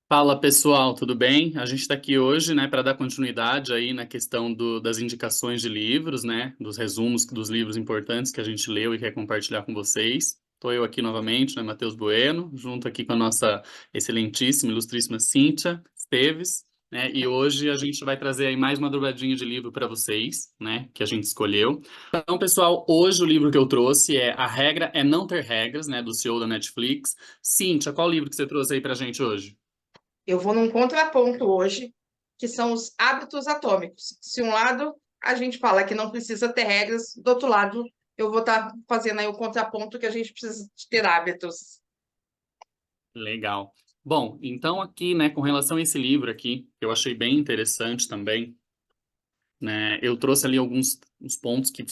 Fala pessoal, tudo bem? A gente está aqui hoje, né, para dar continuidade aí na questão das indicações de livros, né, dos resumos dos livros importantes que a gente leu e quer compartilhar com vocês. Estou eu aqui novamente, né, Matheus Bueno, junto aqui com a nossa excelentíssima, ilustríssima Cíntia Esteves, né, e hoje a gente vai trazer aí mais uma dobradinha de livro para vocês, né, que a gente escolheu. Então, pessoal, hoje o livro que eu trouxe é A Regra é Não Ter Regras, né, do CEO da Netflix. Cíntia, qual livro que você trouxe aí para a gente hoje? Eu vou num contraponto hoje, que são os hábitos atômicos. Se um lado a gente fala que não precisa ter regras, do outro lado eu vou estar fazendo aí o contraponto que a gente precisa de ter hábitos. Legal. Bom, então aqui, né, com relação a esse livro aqui, que eu achei bem interessante também, né, eu trouxe ali alguns uns pontos que,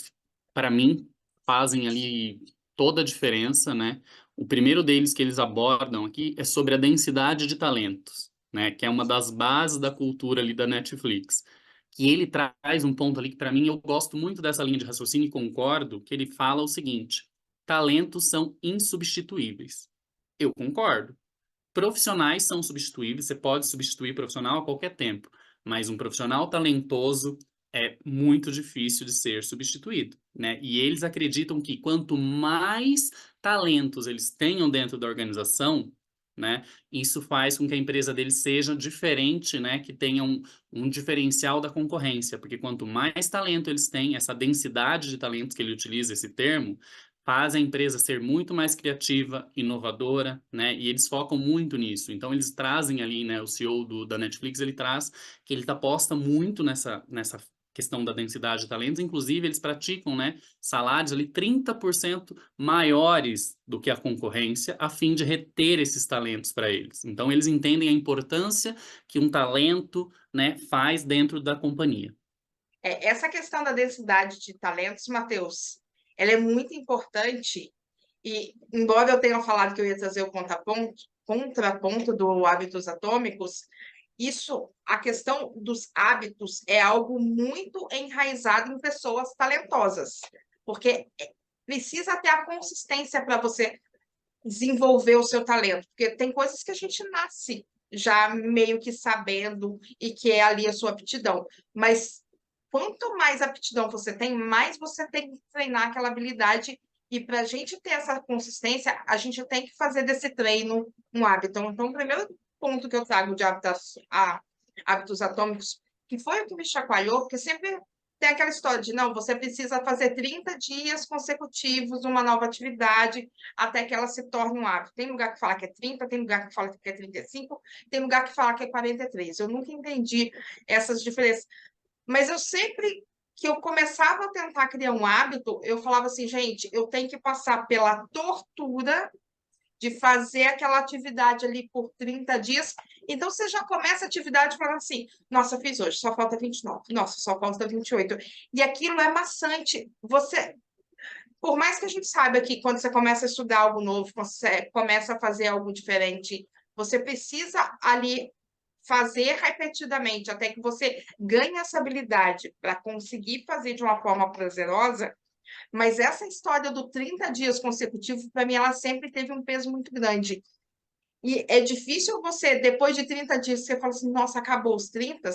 para mim, fazem ali toda a diferença, né? O primeiro deles que eles abordam aqui é sobre a densidade de talentos, né, que é uma das bases da cultura ali da Netflix. Que ele traz um ponto ali que, para mim, eu gosto muito dessa linha de raciocínio e concordo, que ele fala o seguinte: talentos são insubstituíveis. Eu concordo. Profissionais são substituíveis, você pode substituir profissional a qualquer tempo, mas um profissional talentoso é muito difícil de ser substituído, né? E eles acreditam que quanto mais talentos eles tenham dentro da organização, né, isso faz com que a empresa deles seja diferente, né, que tenha um diferencial da concorrência, porque quanto mais talento eles têm, essa densidade de talentos que ele utiliza esse termo, faz a empresa ser muito mais criativa, inovadora, né? E eles focam muito nisso. Então eles trazem ali, né? O CEO da Netflix ele traz que ele aposta muito nessa questão da densidade de talentos. Inclusive eles praticam, né? Salários ali 30% maiores do que a concorrência, a fim de reter esses talentos para eles. Então eles entendem a importância que um talento, né? Faz dentro da companhia. Essa questão da densidade de talentos, Matheus, ela é muito importante e, embora eu tenha falado que eu ia trazer o contraponto do hábitos atômicos, a questão dos hábitos é algo muito enraizado em pessoas talentosas, porque precisa ter a consistência para você desenvolver o seu talento, porque tem coisas que a gente nasce já meio que sabendo e que é ali a sua aptidão, mas quanto mais aptidão você tem, mais você tem que treinar aquela habilidade. E para a gente ter essa consistência, a gente tem que fazer desse treino um hábito. Então, o primeiro ponto que eu trago de hábitos atômicos, que foi o que me chacoalhou, porque sempre tem aquela história de, não, você precisa fazer 30 dias consecutivos uma nova atividade até que ela se torne um hábito. Tem lugar que fala que é 30, tem lugar que fala que é 35, tem lugar que fala que é 43. Eu nunca entendi essas diferenças. Mas eu sempre que eu começava a tentar criar um hábito, eu falava assim, gente, eu tenho que passar pela tortura de fazer aquela atividade ali por 30 dias. Então, você já começa a atividade falando assim, nossa, fiz hoje, só falta 29. Nossa, só falta 28. E aquilo é maçante. Por mais que a gente saiba que quando você começa a estudar algo novo, quando você começa a fazer algo diferente, você precisa ali fazer repetidamente até que você ganhe essa habilidade para conseguir fazer de uma forma prazerosa, mas essa história do 30 dias consecutivos, para mim, ela sempre teve um peso muito grande. E é difícil você, depois de 30 dias, você fala assim, nossa, acabou os 30,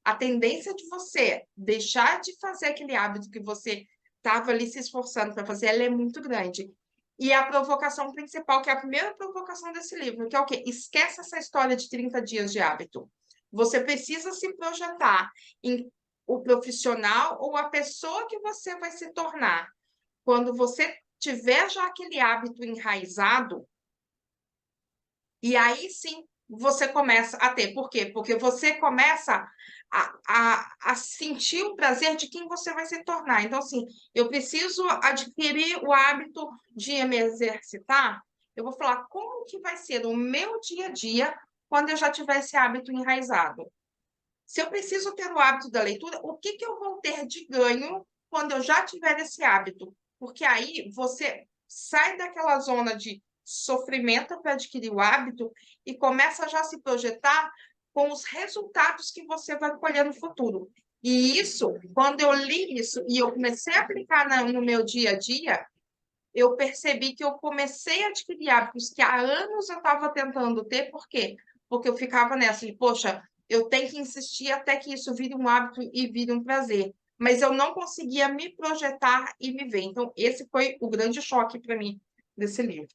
a tendência de você deixar de fazer aquele hábito que você estava ali se esforçando para fazer, ela é muito grande. E a provocação principal, que é a primeira provocação desse livro, que é o quê? Esquece essa história de 30 dias de hábito. Você precisa se projetar em o profissional ou a pessoa que você vai se tornar. Quando você tiver já aquele hábito enraizado, e aí sim você começa a ter. Por quê? Porque você começa a sentir o prazer de quem você vai se tornar. Então, assim, eu preciso adquirir o hábito de me exercitar. Eu vou falar como que vai ser o meu dia a dia quando eu já tiver esse hábito enraizado. Se eu preciso ter o hábito da leitura, o que que eu vou ter de ganho quando eu já tiver esse hábito? Porque aí você sai daquela zona de sofrimento para adquirir o hábito e começa já a se projetar com os resultados que você vai colher no futuro. E isso, quando eu li isso e eu comecei a aplicar no meu dia a dia, eu percebi que eu comecei a adquirir hábitos que há anos eu estava tentando ter, por quê? porque eu ficava nessa, de, poxa, eu tenho que insistir até que isso vire um hábito e vire um prazer. Mas eu não conseguia me projetar e me ver. Então, esse foi o grande choque para mim desse livro.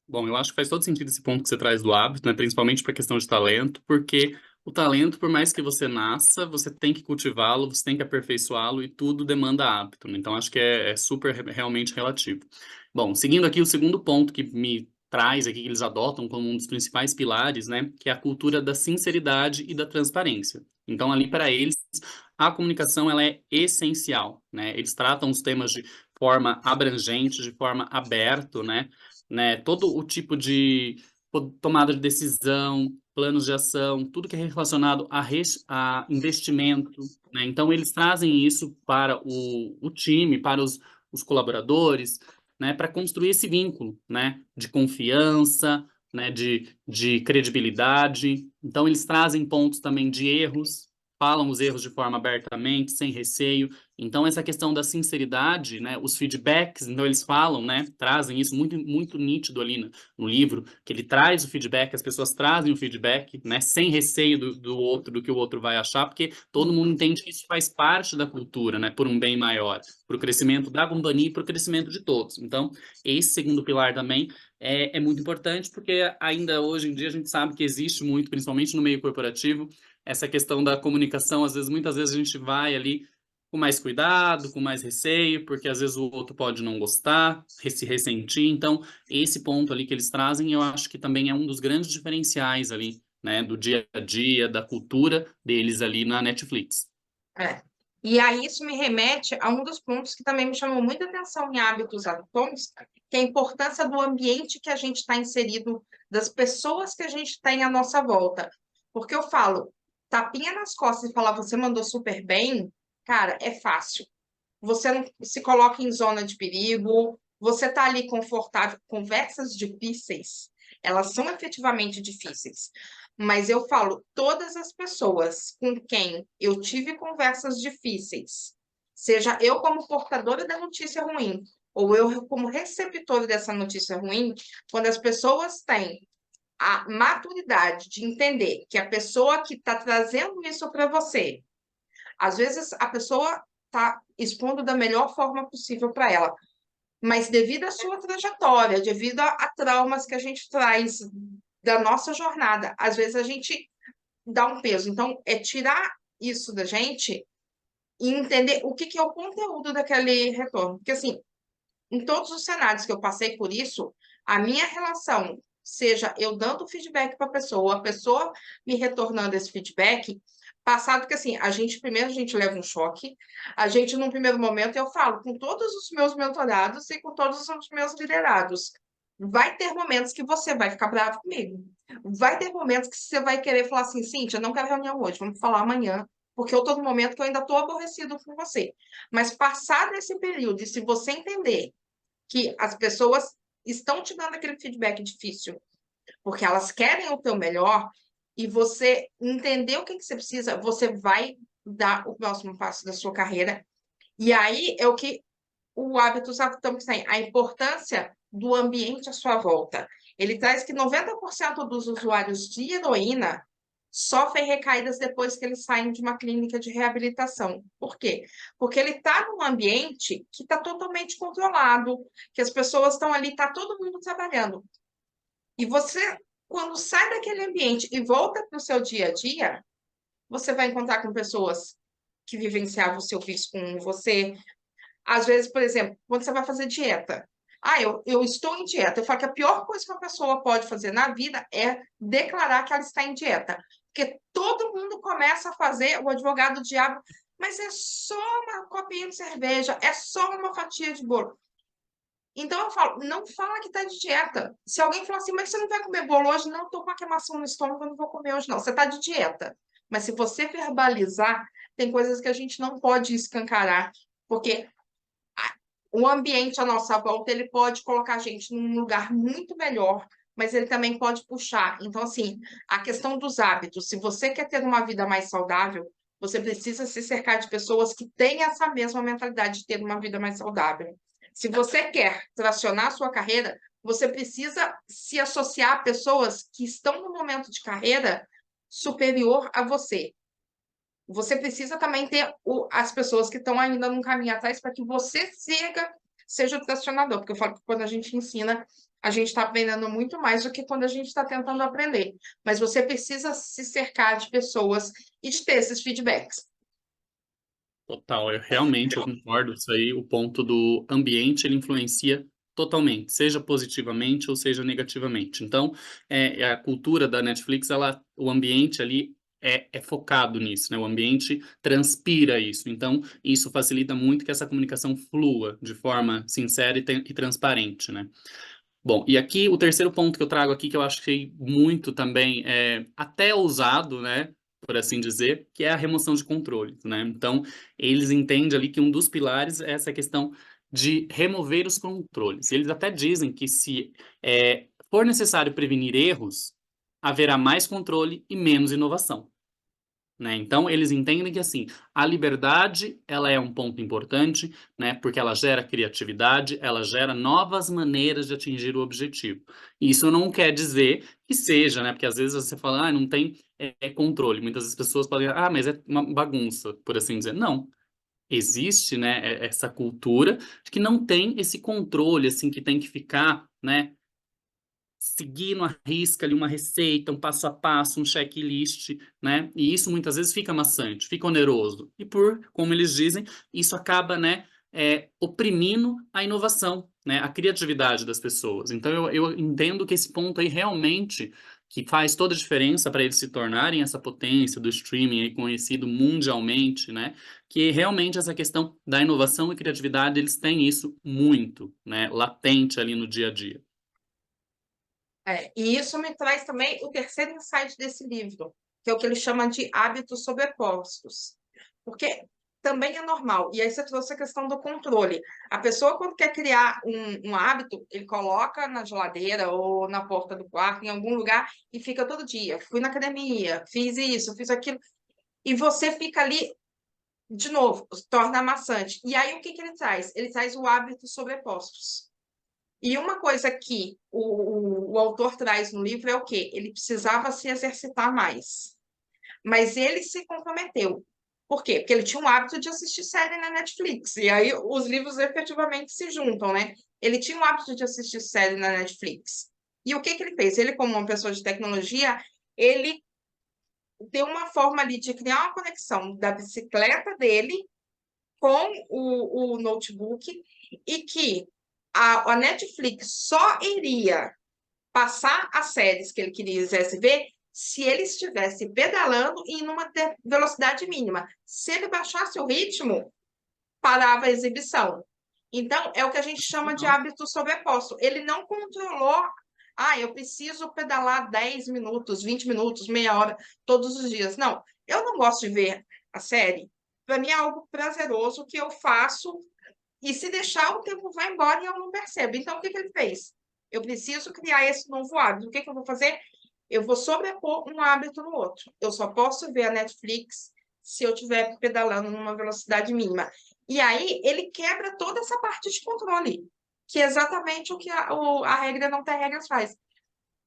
Bom, eu acho que faz todo sentido esse ponto que você traz do hábito, né? Principalmente para a questão de talento, porque o talento, por mais que você nasça, você tem que cultivá-lo, você tem que aperfeiçoá-lo e tudo demanda hábito, né? Então acho que é super realmente relativo. Bom, seguindo aqui o segundo ponto que me traz aqui, que eles adotam como um dos principais pilares, né? Que é a cultura da sinceridade e da transparência. Então, ali para eles, a comunicação ela é essencial, né? Eles tratam os temas de forma abrangente, de forma aberta, né? Todo o tipo de tomada de decisão, planos de ação, tudo que é relacionado a investimento, né? Então, eles trazem isso para o time, para os colaboradores, né? Para construir esse vínculo, né? De confiança, né? De credibilidade. Então, eles trazem pontos também de erros, falam os erros de forma abertamente, sem receio. Então, essa questão da sinceridade, né, os feedbacks, então eles falam, né, trazem isso muito, muito nítido ali no livro, que ele traz o feedback, as pessoas trazem o feedback, né, sem receio do outro, do que o outro vai achar, porque todo mundo entende que isso faz parte da cultura, né, por um bem maior, para o crescimento da companhia e para o crescimento de todos. Então, esse segundo pilar também é muito importante, porque ainda hoje em dia a gente sabe que existe muito, principalmente no meio corporativo, essa questão da comunicação, muitas vezes a gente vai ali com mais cuidado, com mais receio, porque às vezes o outro pode não gostar, se ressentir. Então, esse ponto ali que eles trazem, eu acho que também é um dos grandes diferenciais ali, né, do dia a dia, da cultura deles ali na Netflix. É. E aí isso me remete a um dos pontos que também me chamou muita atenção em hábitos atômicos, que é a importância do ambiente que a gente está inserido, das pessoas que a gente tem à nossa volta. Porque eu falo, tapinha nas costas e falar você mandou super bem, cara, é fácil. Você não se coloca em zona de perigo, você está ali confortável. Conversas difíceis, elas são efetivamente difíceis. Mas eu falo, todas as pessoas com quem eu tive conversas difíceis, seja eu como portadora da notícia ruim, ou eu como receptora dessa notícia ruim, quando as pessoas têm a maturidade de entender que a pessoa que está trazendo isso para você, às vezes a pessoa está expondo da melhor forma possível para ela, mas devido à sua trajetória, devido a traumas que a gente traz da nossa jornada, às vezes a gente dá um peso. Então, é tirar isso da gente e entender o que é o conteúdo daquele retorno. Porque, assim, em todos os cenários que eu passei por isso, a minha relação, seja eu dando feedback para a pessoa me retornando esse feedback, passado que assim, primeiro a gente leva um choque, a gente num primeiro momento eu falo com todos os meus mentorados e com todos os meus liderados, vai ter momentos que você vai ficar bravo comigo, vai ter momentos que você vai querer falar assim, Cíntia, não quero reunião hoje, vamos falar amanhã, porque eu estou no momento que eu ainda estou aborrecido com você. Mas passado esse período, e se você entender que as pessoas estão te dando aquele feedback difícil, porque elas querem o teu melhor, e você entender o que você precisa, você vai dar o próximo passo da sua carreira. E aí é o que o Hábitos Atômicos tem, a importância do ambiente à sua volta. Ele traz que 90% dos usuários de heroína sofrem recaídas depois que eles saem de uma clínica de reabilitação. Por quê? Porque ele está num ambiente que está totalmente controlado, que as pessoas estão ali, está todo mundo trabalhando. E você, quando sai daquele ambiente e volta para o seu dia a dia, você vai encontrar com pessoas que vivenciavam o seu vício com você. Às vezes, por exemplo, quando você vai fazer dieta. Ah, eu estou em dieta. Eu falo que a pior coisa que uma pessoa pode fazer na vida é declarar que ela está em dieta. Porque todo mundo começa a fazer o advogado do diabo, mas é só uma copinha de cerveja, é só uma fatia de bolo. Então eu falo, não fala que está de dieta. Se alguém falar assim, mas você não vai comer bolo hoje? Não, estou com uma queimação no estômago, eu não vou comer hoje, não. Você está de dieta. Mas se você verbalizar, tem coisas que a gente não pode escancarar, porque o ambiente à nossa volta, ele pode colocar a gente num lugar muito melhor, mas ele também pode puxar. Então, assim, a questão dos hábitos, se você quer ter uma vida mais saudável, você precisa se cercar de pessoas que têm essa mesma mentalidade de ter uma vida mais saudável. Se você quer tracionar a sua carreira, você precisa se associar a pessoas que estão no momento de carreira superior a você. Você precisa também ter as pessoas que estão ainda num caminho atrás para que você seja o tracionador. Porque eu falo que quando a gente ensina, a gente está aprendendo muito mais do que quando a gente está tentando aprender. Mas você precisa se cercar de pessoas e de ter esses feedbacks. Total, eu concordo. Isso aí, o ponto do ambiente, ele influencia totalmente, seja positivamente ou seja negativamente. Então, a cultura da Netflix, o ambiente ali é focado nisso, né? O ambiente transpira isso. Então, isso facilita muito que essa comunicação flua de forma sincera e transparente, né? Bom, e aqui o terceiro ponto que eu trago aqui, que eu achei muito também até ousado, né, por assim dizer, que é a remoção de controles, né? Então, eles entendem ali que um dos pilares é essa questão de remover os controles. Eles até dizem que se for necessário prevenir erros, haverá mais controle e menos inovação. Né? Então, eles entendem que assim, a liberdade ela é um ponto importante, né? Porque ela gera criatividade, ela gera novas maneiras de atingir o objetivo. Isso não quer dizer que seja, né? Porque às vezes você fala, não tem controle. Muitas das pessoas podem, mas é uma bagunça, por assim dizer. Não. Existe, né, essa cultura de que não tem esse controle, assim, que tem que ficar, né, seguindo à risca ali uma receita, um passo a passo, um checklist, né? E isso muitas vezes fica maçante, fica oneroso. E como eles dizem, isso acaba, né, oprimindo a inovação, né, a criatividade das pessoas. Então eu entendo que esse ponto aí realmente que faz toda a diferença para eles se tornarem essa potência do streaming aí conhecido mundialmente, né? Que realmente essa questão da inovação e criatividade, eles têm isso muito, né, latente ali no dia a dia. E isso me traz também o terceiro insight desse livro, que é o que ele chama de hábitos sobrepostos. Porque também é normal. E aí você trouxe a questão do controle. A pessoa, quando quer criar um hábito, ele coloca na geladeira ou na porta do quarto, em algum lugar, e fica todo dia. Fui na academia, fiz isso, fiz aquilo. E você fica ali, de novo, torna maçante. E aí o que ele traz? Ele traz o hábito sobrepostos. E uma coisa que o autor traz no livro é o quê? Ele precisava se exercitar mais. Mas ele se comprometeu. Por quê? Porque ele tinha um hábito de assistir série na Netflix. E aí os livros efetivamente se juntam, né? Ele tinha um hábito de assistir série na Netflix. E o que ele fez? Ele, como uma pessoa de tecnologia, ele deu uma forma ali de criar uma conexão da bicicleta dele com o notebook e que a Netflix só iria passar as séries que ele quisesse ver se ele estivesse pedalando e em uma velocidade mínima. Se ele baixasse o ritmo, parava a exibição. Então, é o que a gente chama de hábito sobreposto. Ele não controlou, eu preciso pedalar 10 minutos, 20 minutos, meia hora, todos os dias. Não, eu não gosto de ver a série. Para mim é algo prazeroso que eu faço e se deixar, o tempo vai embora e eu não percebo. Então, o que ele fez? Eu preciso criar esse novo hábito. O que eu vou fazer? Eu vou sobrepor um hábito no outro. Eu só posso ver a Netflix se eu estiver pedalando numa velocidade mínima. E aí, ele quebra toda essa parte de controle, que é exatamente o que a regra não tem regras faz.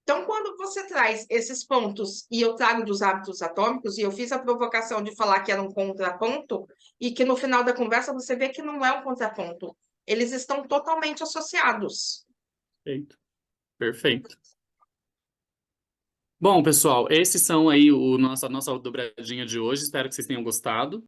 Então, quando você traz esses pontos, e eu trago dos hábitos atômicos, e eu fiz a provocação de falar que era um contraponto, e que no final da conversa você vê que não é um contraponto. Eles estão totalmente associados. Perfeito. Perfeito. Bom, pessoal, esses são aí a nossa dobradinha de hoje. Espero que vocês tenham gostado.